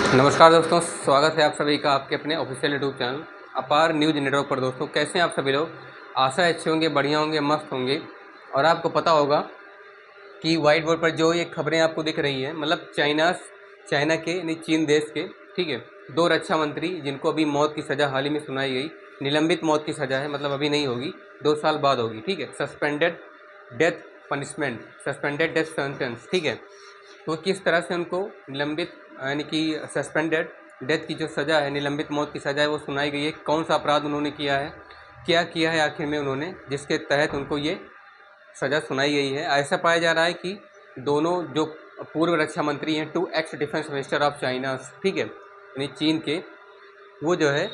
नमस्कार दोस्तों, स्वागत है आप सभी का आपके अपने ऑफिशियल यूट्यूब चैनल अपार न्यूज़ नेटवर्क पर। दोस्तों कैसे हैं आप सभी लोग? आशा है अच्छे होंगे, बढ़िया होंगे, मस्त होंगे। और आपको पता होगा कि वाइट बोर्ड पर जो ये खबरें आपको दिख रही हैं, मतलब चाइना के यानी चीन देश के, ठीक है, दो रक्षा मंत्री जिनको अभी मौत की सज़ा हाल ही में सुनाई गई, निलंबित मौत की सज़ा है, मतलब अभी नहीं होगी, 2 साल बाद होगी, ठीक है। Suspended death punishment, suspended death sentence, ठीक है। तो किस तरह से उनको निलंबित यानी कि सस्पेंडेड डेथ की जो सज़ा है, निलंबित मौत की सज़ा है, वो सुनाई गई है। कौन सा अपराध उन्होंने किया है, क्या किया है आखिर में उन्होंने, जिसके तहत उनको ये सज़ा सुनाई गई है। ऐसा पाया जा रहा है कि दोनों जो पूर्व रक्षा मंत्री हैं, 2 x defence minister of China, ठीक है, यानी चीन के, वो जो है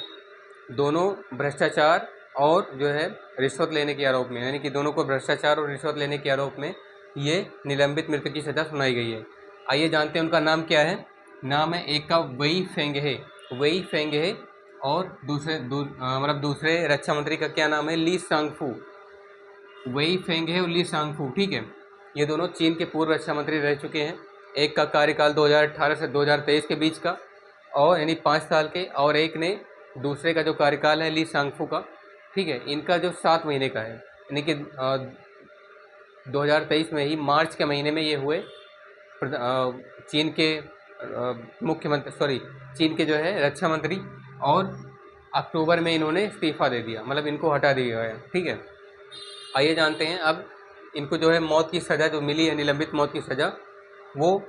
दोनों भ्रष्टाचार और जो है रिश्वत लेने के आरोप में, यानी कि दोनों को भ्रष्टाचार और रिश्वत लेने के आरोप में ये निलंबित मृत्यु की सज़ा सुनाई गई है। आइए जानते हैं उनका नाम क्या है। नाम है, एक का वही फेंगे, और मतलब दूसरे रक्षा मंत्री का क्या नाम है, ली सांगफू। वही फेंगे और ली सांगफू, ठीक है। ये दोनों चीन के पूर्व रक्षा मंत्री रह चुके हैं। एक का कार्यकाल 2018 से 2023 के बीच का, और यानी 5 साल के, और एक ने दूसरे का जो कार्यकाल है ली सांगफू का, ठीक है, इनका जो 7 महीने का है, यानी कि 2023 में ही मार्च के महीने में ये हुए चीन के चीन के जो है रक्षा मंत्री, और अक्टूबर में इन्होंने इस्तीफा दे दिया, मतलब इनको हटा दिया गया, ठीक है। आइए जानते हैं अब इनको जो है मौत की सज़ा जो मिली है, निलंबित मौत की सज़ा, वो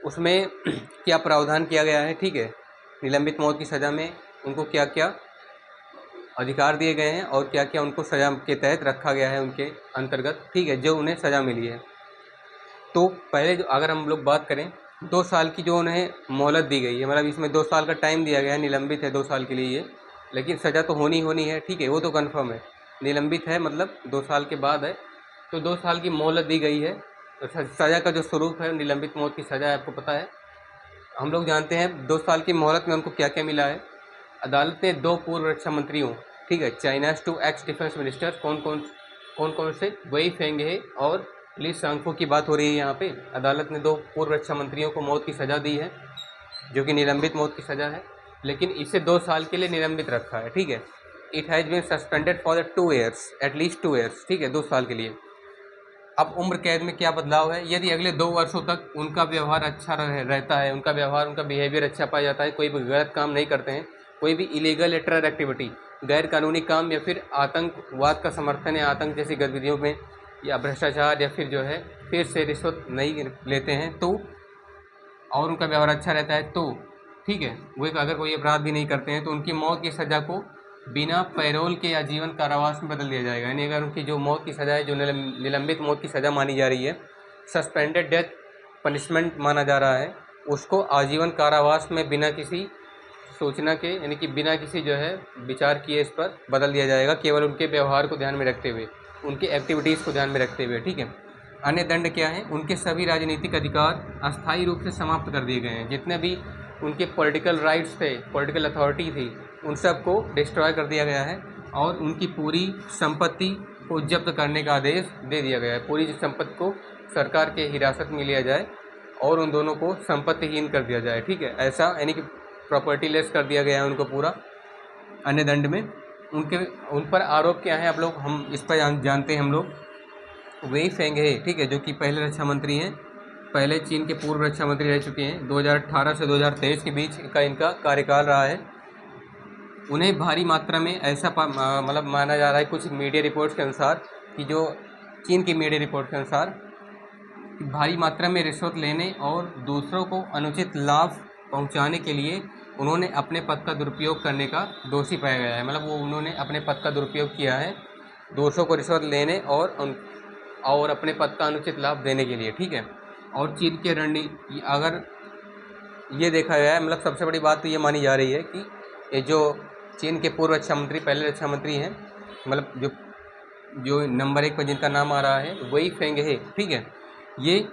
उसमें क्या प्रावधान किया गया है, ठीक है। निलंबित मौत की सज़ा में उनको क्या क्या अधिकार दिए गए हैं और क्या क्या उनको सज़ा के तहत रखा गया है उनके अंतर्गत, ठीक है, जो उन्हें सज़ा मिली है। तो पहले जो अगर हम लोग बात करें, 2 साल की जो उन्हें मोहलत दी गई है, मतलब इसमें 2 साल का टाइम दिया गया है, निलंबित है 2 साल के लिए ये, लेकिन सज़ा तो होनी है, ठीक है, वो तो कन्फर्म है। निलंबित है मतलब 2 साल के बाद है, तो 2 साल की मोहलत दी गई है। तो सज़ा का जो स्वरूप है, निलंबित मौत की सज़ा है, आपको पता है। हम लोग जानते हैं 2 साल की मोहलत में उनको क्या क्या मिला है। अदालत ने 2 पूर्व रक्षा मंत्रियों, ठीक है, चाइनाज 2 एक्स डिफेंस मिनिस्टर, कौन कौन से, वही फेंगे और ली सांगफू की बात हो रही है यहाँ पे। अदालत ने 2 पूर्व रक्षा मंत्रियों को मौत की सज़ा दी है, जो कि निलंबित मौत की सज़ा है, लेकिन इसे 2 साल के लिए निलंबित रखा है, ठीक है। It has been suspended for the 2 years, at least 2 years, ठीक है, 2 साल के लिए। अब उम्र कैद में क्या बदलाव है, यदि अगले 2 वर्षों तक उनका व्यवहार अच्छा रहता है, उनका व्यवहार, उनका बिहेवियर अच्छा पाया जाता है, कोई भी गलत काम नहीं करते हैं, कोई भी इलीगल या टेरर एक्टिविटी, गैर कानूनी काम, या फिर आतंकवाद का समर्थन या आतंक जैसी गतिविधियों में, या भ्रष्टाचार, या फिर जो है फिर से रिश्वत नहीं लेते हैं, तो और उनका व्यवहार अच्छा रहता है, तो ठीक है, वो अगर कोई अपराध भी नहीं करते हैं, तो उनकी मौत की सज़ा को बिना पैरोल के आजीवन कारावास में बदल दिया जाएगा। यानी अगर उनकी जो मौत की सज़ा है, जो निलंबित मौत की सज़ा मानी जा रही है, सस्पेंडेड डेथ पनिशमेंट माना जा रहा है, उसको आजीवन कारावास में बिना किसी सूचना के, यानी कि बिना किसी जो है विचार किए इस पर बदल दिया जाएगा, केवल उनके व्यवहार को ध्यान में रखते हुए, उनकी एक्टिविटीज़ को ध्यान में रखते हुए, ठीक है। अन्य दंड क्या है, उनके सभी राजनीतिक अधिकार अस्थायी रूप से समाप्त कर दिए गए हैं। जितने भी उनके पॉलिटिकल राइट्स थे, पॉलिटिकल अथॉरिटी थी, उन सबको डिस्ट्रॉय कर दिया गया है, और उनकी पूरी संपत्ति को जब्त करने का आदेश दे दिया गया है। पूरी संपत्ति को सरकार के हिरासत में लिया जाए और उन दोनों को संपत्तिहीन कर दिया जाए, ठीक है, ऐसा, यानी कि प्रॉपर्टी लेस कर दिया गया है उनको पूरा। अन्य दंड में उन पर आरोप क्या है, आप लोग, हम इस पर जानते हैं हम लोग। वेई फेंगे, ठीक है, जो कि पहले रक्षा मंत्री हैं, पहले चीन के पूर्व रक्षा मंत्री रह चुके हैं, 2018 से 2023 के बीच का इनका कार्यकाल रहा है। उन्हें भारी मात्रा में ऐसा मतलब माना जा रहा है कुछ मीडिया रिपोर्ट्स के अनुसार, कि जो चीन की मीडिया रिपोर्ट के अनुसार, कि भारी मात्रा में रिश्वत लेने और दूसरों को अनुचित लाभ पहुंचाने के लिए उन्होंने अपने पद का दुरुपयोग करने का दोषी पाया गया है। मतलब वो उन्होंने अपने पद का दुरुपयोग किया है दूसरों को रिश्वत लेने और अपने पद का अनुचित लाभ देने के लिए, ठीक है। और चीन के रणनीति, अगर ये देखा गया है, मतलब सबसे बड़ी बात तो ये मानी जा रही है कि ये जो चीन के पूर्व रक्षा मंत्री, पहले रक्षा मंत्री हैं, मतलब जो नंबर 1 पर जिनका नाम आ रहा है, वही फेंगे, ठीक है, ये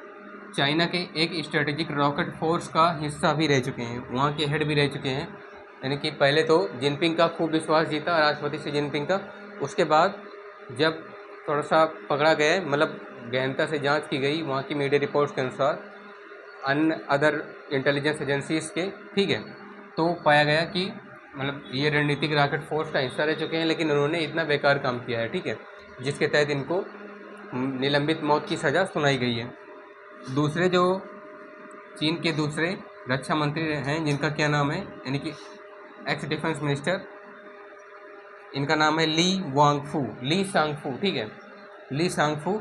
चाइना के एक स्ट्रेटेजिक रॉकेट फोर्स का हिस्सा भी रह चुके हैं, वहाँ के हेड भी रह चुके हैं। यानी कि पहले तो जिनपिंग का खूब विश्वास जीता, राष्ट्रपति शी जिनपिंग का, उसके बाद जब थोड़ा सा पकड़ा गया, मतलब गहनता से जांच की गई वहाँ की मीडिया रिपोर्ट्स के अनुसार, अदर इंटेलिजेंस एजेंसीज के, ठीक है। तो पाया गया कि मतलब ये रणनीतिक रॉकेट फोर्स का हिस्सा रह चुके हैं, लेकिन उन्होंने इतना बेकार काम किया है, ठीक है, जिसके तहत इनको निलंबित मौत की सज़ा सुनाई गई है। दूसरे जो चीन के दूसरे रक्षा मंत्री हैं, जिनका क्या नाम है, यानी कि एक्स डिफेंस मिनिस्टर, इनका नाम है ली सांगफू, ठीक है, ली सांगफू।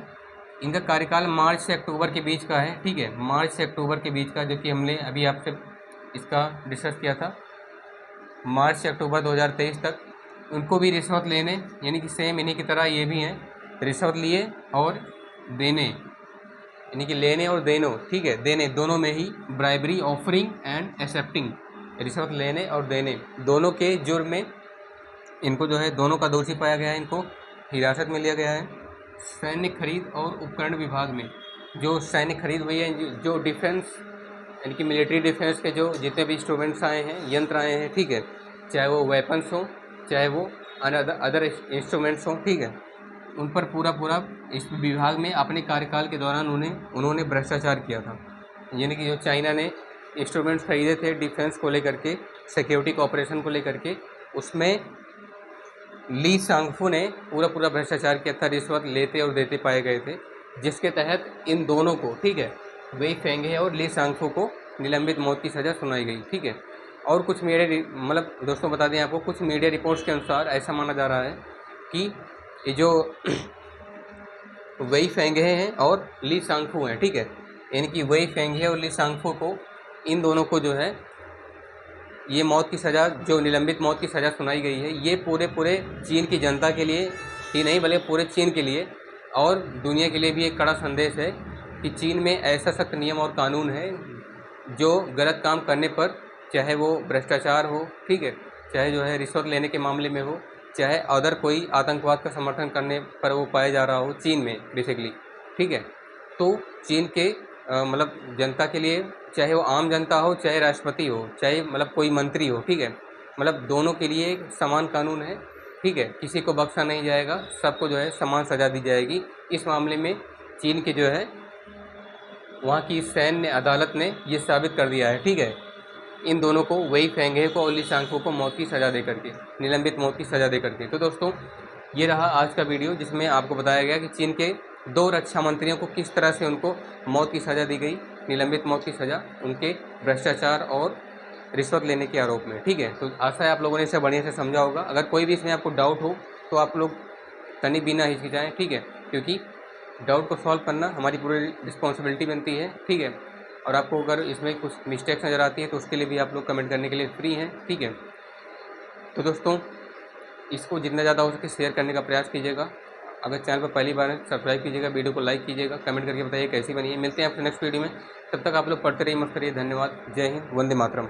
इनका कार्यकाल मार्च से अक्टूबर के बीच का है, ठीक है, मार्च से अक्टूबर के बीच का, जो कि हमने अभी आपसे इसका डिस्कस किया था, मार्च से अक्टूबर 2023 तक। उनको भी रिश्वत लेने, यानी कि सेम इन्हीं की तरह ये भी हैं, रिश्वत लिए और देने, यानी कि लेने और देनो, ठीक है, देने दोनों में ही, ब्राइबरी, ऑफरिंग एंड एक्सेप्टिंग, रिश्वत लेने और देने दोनों के जुर्म में इनको जो है दोनों का दोषी पाया गया है, इनको हिरासत में लिया गया है। सैन्य खरीद और उपकरण विभाग में जो सैन्य खरीद हुई है, जो डिफेंस यानी कि मिलिट्री डिफेंस के जो जितने भी इंस्ट्रूमेंट्स आए हैं, यंत्र आए हैं, ठीक है, चाहे वो वेपन्स हों, चाहे वो अदर इंस्ट्रूमेंट्स हों, ठीक है, उन पर पूरा इस विभाग में अपने कार्यकाल के दौरान उन्होंने भ्रष्टाचार किया था। यानी कि जो चाइना ने इंस्ट्रूमेंट्स खरीदे थे डिफेंस को लेकर के, सिक्योरिटी कोऑपरेशन को लेकर के, उसमें ली सांगफू ने पूरा भ्रष्टाचार किया था, रिश्वत लेते और देते पाए गए थे, जिसके तहत इन दोनों को, ठीक है, वेई फेंगे और ली सांगफू को निलंबित मौत की सज़ा सुनाई गई, ठीक है। और कुछ मीडिया मतलब दोस्तों बता दें आपको, कुछ मीडिया रिपोर्ट्स के अनुसार ऐसा माना जा रहा है कि ये जो वेई फेंगे हैं और ली सांगफू हैं, ठीक है, यानी कि वेई फेंगे और ली सांगफू को, इन दोनों को जो है ये मौत की सज़ा, जो निलंबित मौत की सज़ा सुनाई गई है, ये पूरे चीन की जनता के लिए ही नहीं, बल्कि पूरे चीन के लिए और दुनिया के लिए भी एक कड़ा संदेश है कि चीन में ऐसा सख्त नियम और कानून है, जो गलत काम करने पर, चाहे वो भ्रष्टाचार हो, ठीक है, चाहे जो है रिश्वत लेने के मामले में हो, चाहे अदर कोई आतंकवाद का समर्थन करने पर वो पाया जा रहा हो चीन में बेसिकली, ठीक है, तो चीन के मतलब जनता के लिए, चाहे वो आम जनता हो, चाहे राष्ट्रपति हो, चाहे मतलब कोई मंत्री हो, ठीक है, मतलब दोनों के लिए एक समान कानून है, ठीक है, किसी को बख्शा नहीं जाएगा, सबको जो है समान सज़ा दी जाएगी। इस मामले में चीन के जो है वहाँ की सैन्य अदालत ने ये साबित कर दिया है, ठीक है, इन दोनों को, वेई फेंगे को और ली सांगफू को मौत की सज़ा दे करके, निलंबित मौत की सज़ा दे करके। तो दोस्तों ये रहा आज का वीडियो, जिसमें आपको बताया गया कि चीन के 2 रक्षा मंत्रियों को किस तरह से उनको मौत की सज़ा दी गई, निलंबित मौत की सज़ा, उनके भ्रष्टाचार और रिश्वत लेने के आरोप में, ठीक है। तो आशा है आप लोगों ने इसे बढ़िया से समझा होगा। अगर कोई भी इसमें आपको डाउट हो तो आप लोग कहीं बिना हिचकिचाएँ, ठीक है, क्योंकि डाउट को सॉल्व करना हमारी पूरी रिस्पॉन्सिबिलिटी बनती है, ठीक है। और आपको अगर इसमें कुछ मिस्टेक्स नज़र आती हैं तो उसके लिए भी आप लोग कमेंट करने के लिए फ्री हैं, ठीक है। तो दोस्तों इसको जितना ज़्यादा हो सके शेयर करने का प्रयास कीजिएगा। अगर चैनल पर पहली बार है सब्सक्राइब कीजिएगा, वीडियो को लाइक कीजिएगा, कमेंट करके बताइए कैसी बनी है। मिलते हैं आपसे नेक्स्ट वीडियो में, तब तक आप लोग पढ़ते रहिए, मस्त रहिए। धन्यवाद। जय हिंद, वंदे मातरम।